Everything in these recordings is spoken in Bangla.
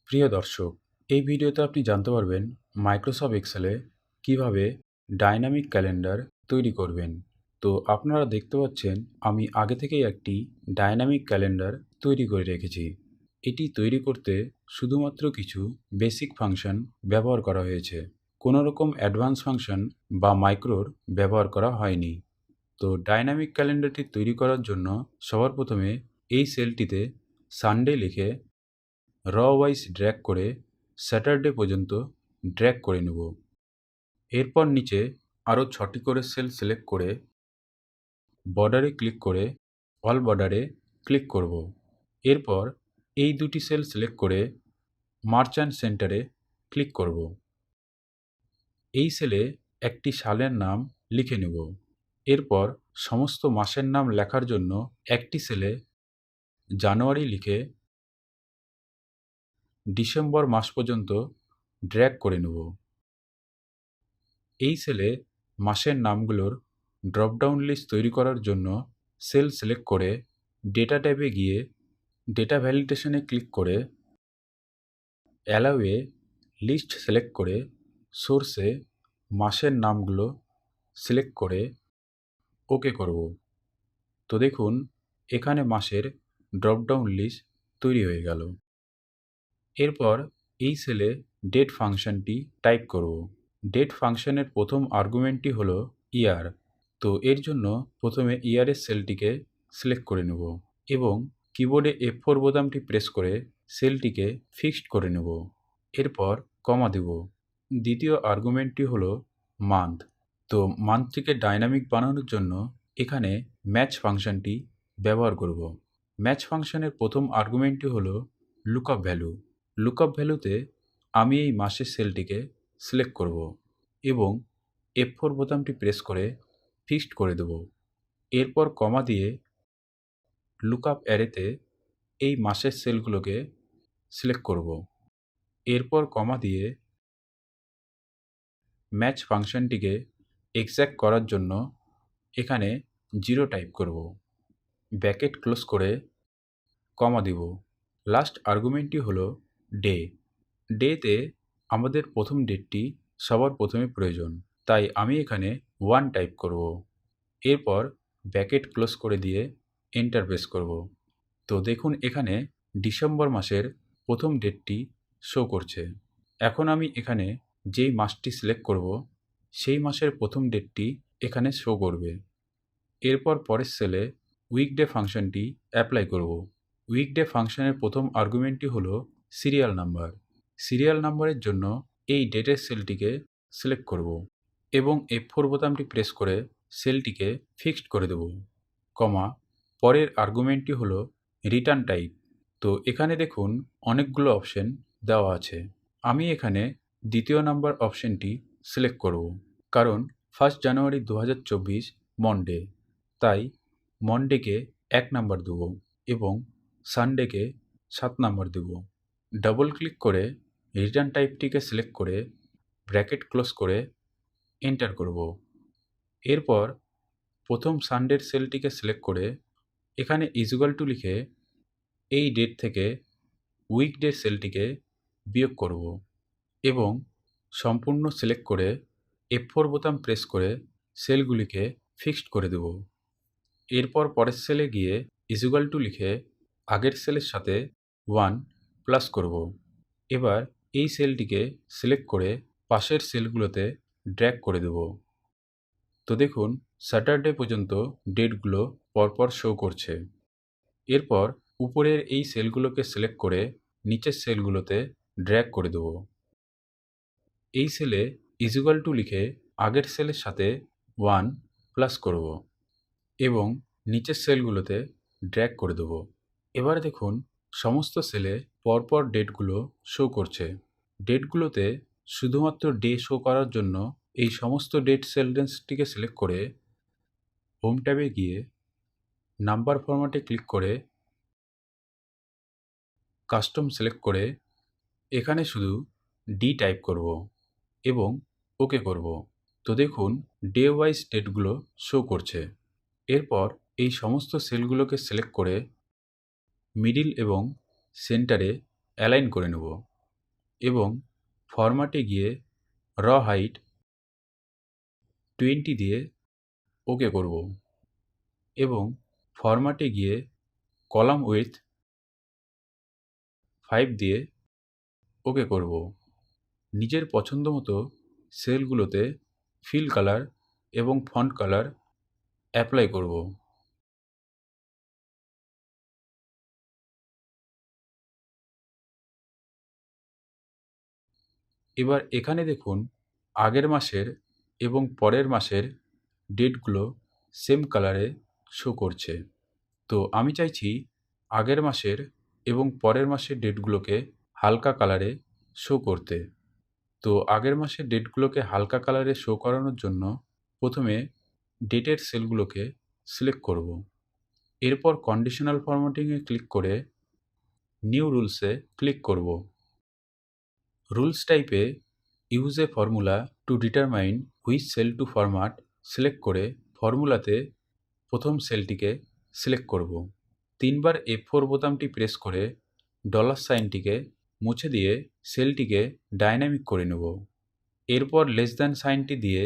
প্রিয় দর্শক, এই ভিডিওতে আপনি জানতে পারবেন মাইক্রোসফট এক্সেলে কিভাবে ডাইনামিক ক্যালেন্ডার তৈরি করবেন। তো আপনারা দেখতে পাচ্ছেন আমি আগে থেকেই একটি ডাইনামিক ক্যালেন্ডার তৈরি করে রেখেছি। এটি তৈরি করতে শুধুমাত্র কিছু বেসিক ফাংশন ব্যবহার করা হয়েছে। কোনো রকম অ্যাডভান্স ফাংশন বা মাইক্রোর ব্যবহার করা হয়নি। তো ডাইনামিক ক্যালেন্ডারটি তৈরি করার জন্য সবার প্রথমে এই সেলটিতে সানডে লিখে র ওয়াইজ ড্র্যাগ করে স্যাটারডে পর্যন্ত ড্র্যাগ করে নেব। এরপর নিচে আরও 6টি করে সেল সিলেক্ট করে বর্ডারে ক্লিক করে অল বর্ডারে ক্লিক করব। এরপর এই দুটি সেল সিলেক্ট করে মার্চান্ট সেন্টারে ক্লিক করব। এই সেলে একটি সালের নাম লিখে নেব। এরপর সমস্ত মাসের নাম লেখার জন্য একটি সেলে জানুয়ারি লিখে ডিসেম্বর মাস পর্যন্ত ড্র্যাগ করে নেব। এই সেলে মাসের নামগুলোর ড্রপডাউন লিস্ট তৈরি করার জন্য সেল সিলেক্ট করে ডেটা ট্যাবে গিয়ে ডেটা ভ্যালিডেশনে ক্লিক করে অ্যালাউয়ে লিস্ট সিলেক্ট করে সোর্সে মাসের নামগুলো সিলেক্ট করে ওকে করব। তো দেখুন এখানে মাসের ড্রপডাউন লিস্ট তৈরি হয়ে গেল। এরপর এই সেলে ডেট ফাংশনটি টাইপ করব। ডেট ফাংশনের প্রথম আর্গুমেন্টটি হলো ইয়ার। তো এর জন্য প্রথমে ইয়ারের সেলটিকে সিলেক্ট করে নেব এবং কিবোর্ডে F4 বোতামটি প্রেস করে সেলটিকে ফিক্সড করে নেব। এরপর কমা দেব। দ্বিতীয় আর্গুমেন্টটি হলো মান্থ। তো মান্থটিকে ডাইনামিক বানানোর জন্য এখানে ম্যাচ ফাংশনটি ব্যবহার করব। ম্যাচ ফাংশনের প্রথম আর্গুমেন্টটি হলো লুকআপ ভ্যালু। লুকআপ ভ্যালুতে আমি এই মাসের সেলটিকে সিলেক্ট করব এবং F4 বোতামটি প্রেস করে ফিক্সড করে দেব। এরপর কমা দিয়ে লুকআপ অ্যারেতে এই মাসের সেলগুলোকে সিলেক্ট করব। এরপর কমা দিয়ে ম্যাচ ফাংশনটিকে এক্স্যাক্ট করার জন্য এখানে 0 টাইপ করব। ব্র্যাকেট ক্লোজ করে কমা দিব। লাস্ট আর্গুমেন্টটি হলো ডে। ডেতে আমাদের প্রথম ডেটটি সবার প্রথমে প্রয়োজন, তাই আমি এখানে 1 টাইপ করব। এরপর ব্র্যাকেট ক্লোজ করে দিয়ে এন্টার প্রেস করব। তো দেখুন এখানে ডিসেম্বর মাসের প্রথম ডেটটি শো করছে। এখন আমি এখানে যেই মাসটি সিলেক্ট করব সেই মাসের প্রথম ডেটটি এখানে শো করবে। এরপর পরের সেলে উইকডে ফাংশনটি অ্যাপ্লাই করব। উইকডে ফাংশনের প্রথম আর্গুমেন্টটি হলো সিরিয়াল নাম্বার। সিরিয়াল নাম্বারের জন্য এই ডেটের সেলটিকে সিলেক্ট করব এবং F4 বোতামটি প্রেস করে সেলটিকে ফিক্সড করে দেব। কমা পরের আর্গুমেন্টটি হলো রিটার্ন টাইপ। তো এখানে দেখুন অনেকগুলো অপশন দেওয়া আছে। আমি এখানে দ্বিতীয় নাম্বার অপশনটি সিলেক্ট করব, কারণ 1 জানুয়ারি 2024 মনডে, তাই মনডেকে 1 নাম্বার দেব এবং সানডেকে 7 নাম্বার দেব। ডাবল ক্লিক করে রিটার্ন টাইপটিকে সিলেক্ট করে ব্র্যাকেট ক্লোজ করে এন্টার করব। এরপর প্রথম সানডের সেলটিকে সিলেক্ট করে এখানে ইকুয়াল টু লিখে এই ডেট থেকে উইকডে সেলটিকে বিয়োগ করব এবং সম্পূর্ণ সিলেক্ট করে F4 বোতাম প্রেস করে সেলগুলিকে ফিক্সড করে দেব। এরপর পরের সেলে গিয়ে ইকুয়াল টু লিখে আগের সেলের সাথে 1 প্লাস করব। এবার এই সেলটিকে সিলেক্ট করে পাশের সেলগুলোতে ড্র্যাগ করে দেব। তো দেখুন স্যাটারডে পর্যন্ত ডেটগুলো পরপর শো করছে। এরপর উপরের এই সেলগুলোকে সিলেক্ট করে নিচের সেলগুলোতে ড্র্যাগ করে দেব। এই সেলে ইকুয়াল টু লিখে আগের সেলের সাথে 1 প্লাস করব এবং নিচের সেলগুলোতে ড্র্যাগ করে দেব। এবার দেখুন সমস্ত সেলে পরপর ডেটগুলো শো করছে। ডেটগুলোতে শুধুমাত্র ডে শো করার জন্য এই সমস্ত ডেট সেল রেঞ্জটিকে সিলেক্ট করে হোম ট্যাবে গিয়ে নাম্বার ফরম্যাটে ক্লিক করে কাস্টম সিলেক্ট করে এখানে শুধু ডি টাইপ করব এবং ওকে করব। তো দেখুন ডে ওয়াইজ ডেটগুলো শো করছে। এরপর এই সমস্ত সেলগুলোকে সিলেক্ট করে মিডিল এবং সেন্টারে অ্যালাইন করে নেব। এবং ফরম্যাটে গিয়ে র হাইট 20 দিয়ে ওকে করব এবং ফরম্যাটে গিয়ে কলাম উইডথ 5 দিয়ে ওকে করব। নিজের পছন্দ মতো সেলগুলোতে ফিল কালার এবং ফন্ট কালার অ্যাপ্লাই করব। এবার এখানে দেখুন আগের মাসের এবং পরের মাসের ডেটগুলো সেম কালারে শো করছে। তো আমি চাইছি আগের মাসের এবং পরের মাসের ডেটগুলোকে হালকা কালারে শো করতে। তো আগের মাসের ডেটগুলোকে হালকা কালারে শো করানোর জন্য প্রথমে ডেটের সেলগুলোকে সিলেক্ট করব। এরপর কন্ডিশনাল ফরম্যাটিংয়ে ক্লিক করে নিউ রুলসে ক্লিক করব। রুলস টাইপে use a formula to determine which cell to format select করে ফর্মুলাতে প্রথম সেলটিকে সিলেক্ট করব। 3বার F4 বোতামটি প্রেস করে ডলার সাইনটিকে মুছে দিয়ে সেলটিকে ডাইনামিক করে নেব। এরপর লেস দ্যান সাইনটি দিয়ে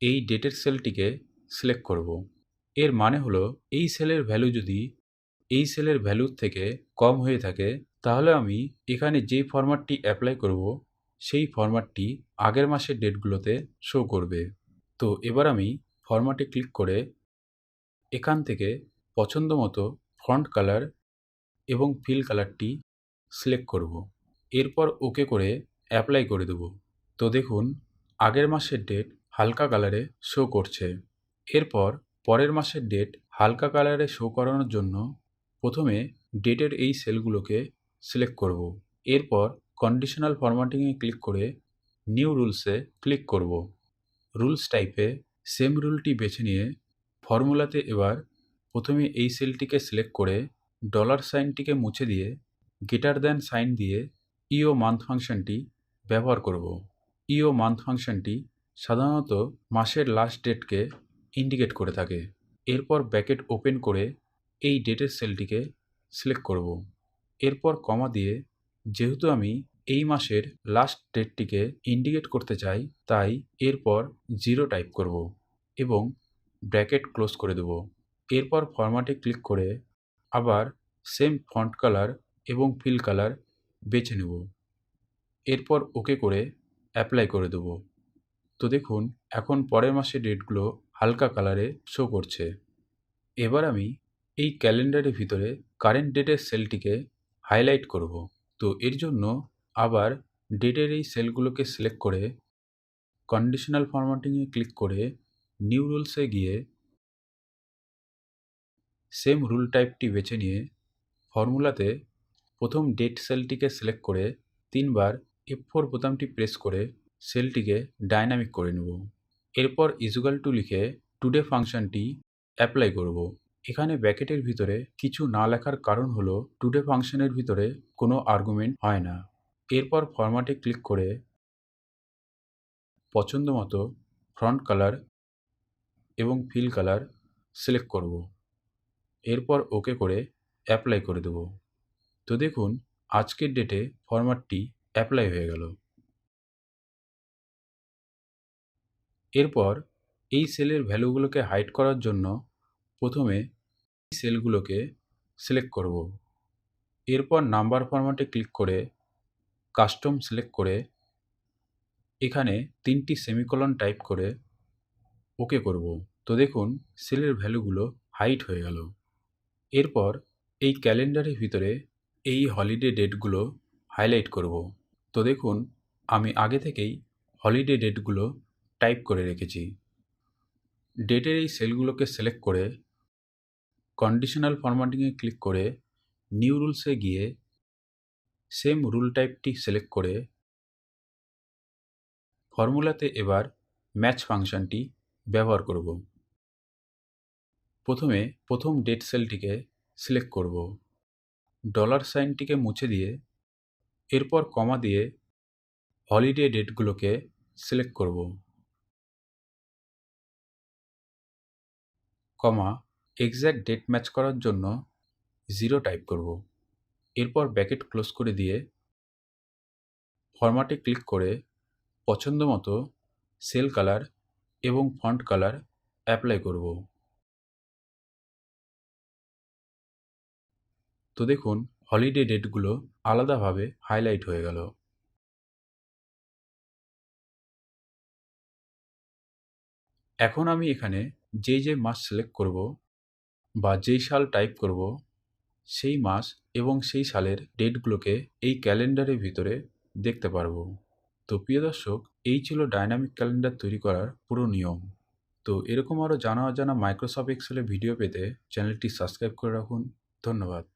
এই ডেটের সেলটিকে সিলেক্ট করব। এর মানে হলো এই সেলের ভ্যালু যদি এই সেলের ভ্যালুর থেকে কম হয়ে থাকে তাহলে আমি এখানে যেই ফরম্যাটটি অ্যাপ্লাই করব সেই ফরম্যাটটি আগের মাসের ডেটগুলোতে শো করবে। তো এবার আমি ফরম্যাটে ক্লিক করে এখান থেকে পছন্দ মতো ফন্ট কালার এবং ফিল কালারটি সিলেক্ট করব। এরপর ওকে করে অ্যাপ্লাই করে দেব। তো দেখুন আগের মাসের ডেট হালকা কালারে শো করছে। এরপর পরের মাসের ডেট হালকা কালারে শো করানোর জন্য প্রথমে ডেটের এই সেলগুলোকে সিলেক্ট করব। এরপর কন্ডিশনাল ফরম্যাটিংয়ে ক্লিক করে নিউ রুলসে ক্লিক করব। রুলস টাইপে সেম রুলটি বেছে নিয়ে ফর্মুলাতে এবার প্রথমে এই সেলটিকে সিলেক্ট করে ডলার সাইনটিকে মুছে দিয়ে গ্রেটার দ্যান সাইন দিয়ে ইও মান্থ ফাংশনটি ব্যবহার করব। ইও মান্থ ফাংশনটি সাধারণত মাসের লাস্ট ডেটকে ইন্ডিকেট করে থাকে। এরপর ব্র্যাকেট ওপেন করে এই ডেটের সেলটিকে সিলেক্ট করব। এরপর কমা দিয়ে যেহেতু আমি এই মাসের লাস্ট ডেটটিকে ইন্ডিকেট করতে চাই তাই এরপর 0 টাইপ করব এবং ব্র্যাকেট ক্লোজ করে দেব। এরপর ফরম্যাটে ক্লিক করে আবার সেম ফন্ট কালার এবং ফিল কালার বেছে নেব। এরপর ওকে করে অ্যাপ্লাই করে দেব। তো দেখুন এখন পরের মাসের ডেটগুলো হালকা কালারে শো করছে। এবার আমি এই ক্যালেন্ডারের ভিতরে কারেন্ট ডেটের সেলটিকে হাইলাইট করব। তো এর জন্য আবার ডেটের এই সেলগুলোকে সিলেক্ট করে কন্ডিশনাল ফরম্যাটিংয়ে ক্লিক করে নিউ রুলসে গিয়ে সেম রুল টাইপটি বেছে নিয়ে ফর্মুলাতে প্রথম ডেট সেলটিকে সিলেক্ট করে 3বার F4 বোতামটি প্রেস করে সেলটিকে ডাইনামিক করে নেব। এরপর ইজুগাল টু লিখে টুডে ফাংশনটি অ্যাপ্লাই করব। এখানে ব্র্যাকেটের ভিতরে কিছু না লেখার কারণ হলো টুডে ফাংশনের ভিতরে কোনো আর্গুমেন্ট হয় না। এরপর ফরম্যাটে ক্লিক করে পছন্দ মতো ফন্ট কালার এবং ফিল কালার সিলেক্ট করব। এরপর ওকে করে অ্যাপ্লাই করে দেব। তো দেখুন আজকের ডেটে ফরম্যাটটি অ্যাপ্লাই হয়ে গেল। এরপর এই সেলের ভ্যালুগুলোকে হাইড করার জন্য প্রথমে এই সেলগুলোকে সিলেক্ট করব। এরপর নাম্বার ফরম্যাটে ক্লিক করে কাস্টম সিলেক্ট করে এখানে 3টি সেমিকোলন টাইপ করে ওকে করব। তো দেখুন সেলের ভ্যালুগুলো হাইড হয়ে গেল। এরপর এই ক্যালেন্ডারের ভিতরে এই হলিডে ডেটগুলো হাইলাইট করব। তো দেখুন আমি আগে থেকেই হলিডে ডেটগুলো টাইপ করে রেখেছি। ডেটের এই সেলগুলোকে সিলেক্ট করে কন্ডিশনাল ফরম্যাটিংয়ে ক্লিক করে নিউ রুলসে গিয়ে সেম রুল টাইপটি সিলেক্ট করে ফর্মুলাতে এবার ম্যাচ ফাংশনটি ব্যবহার করব। প্রথমে প্রথম ডেট সেলটিকে সিলেক্ট করব। ডলার সাইনটিকে মুছে দিয়ে এরপর কমা দিয়ে হলিডে ডেটগুলোকে সিলেক্ট করব। কমা এক্স্যাক্ট ডেট ম্যাচ করার জন্য 0 টাইপ করব। এরপর ব্র্যাকেট ক্লোজ করে দিয়ে ফরম্যাটে ক্লিক করে পছন্দ মতো সেল কালার এবং ফন্ট কালার অ্যাপ্লাই করব। তো দেখুন হলিডে ডেটগুলো আলাদাভাবে হাইলাইট হয়ে গেল। এখন আমি এখানে যে মাস সিলেক্ট করব বা যেই সাল টাইপ করব, সেই মাস এবং সেই সালের ডেটগুলোকে এই ক্যালেন্ডারের ভিতরে দেখতে পারবো। তো প্রিয় দর্শক, এই ছিল ডায়নামিক ক্যালেন্ডার তৈরি করার পুরো নিয়ম। তো এরকম আরও জানা অজানা মাইক্রোসফট এক্সেলের ভিডিও পেতে চ্যানেলটি সাবস্ক্রাইব করে রাখুন। ধন্যবাদ।